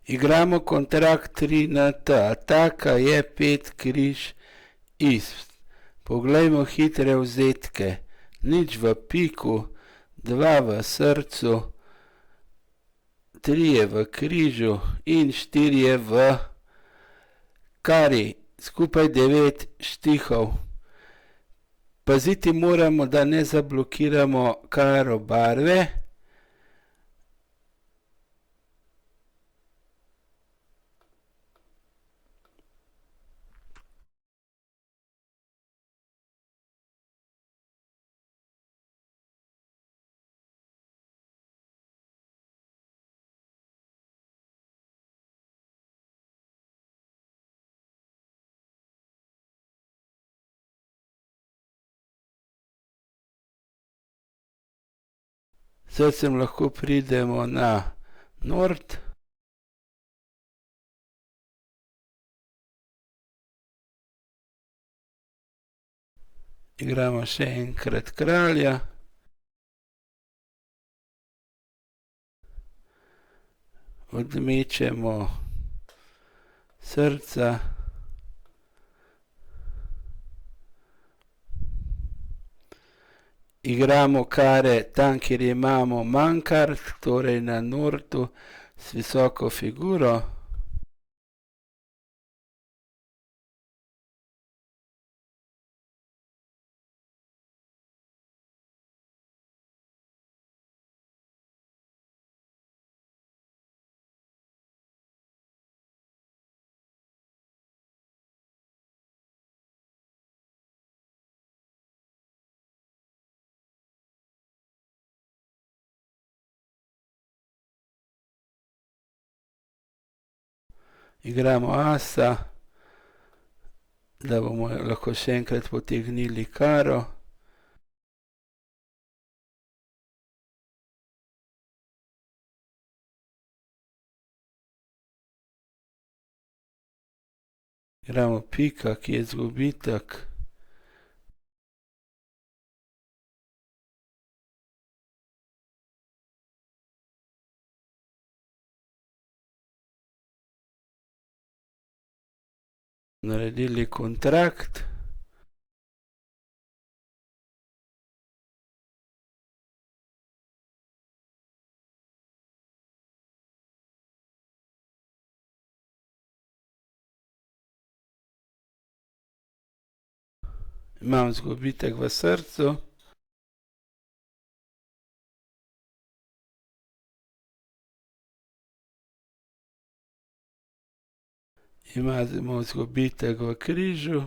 Igramo kontrakt 3 na T. Ataka je 5 križ iz. Poglejmo hitre vzetke. Nič v piku, 2 v srcu, 3 v križu in 4 v kari. Skupaj 9 štihov. Paziti moramo, da ne zablokiramo karo barve. S srcem lahko pridemo na nord. Igramo še enkrat kralja. Odmečemo srca. Igramo kare tam, kjer imamo manj kart, torej na nortu z visoko figuro. Igramo asa, da bomo lahko še enkrat potegnili karo. Igramo pika, ki je izgubitek. Naredili kontrakt. Imam izgubitek v srcu. Imamo izgubitek v križu.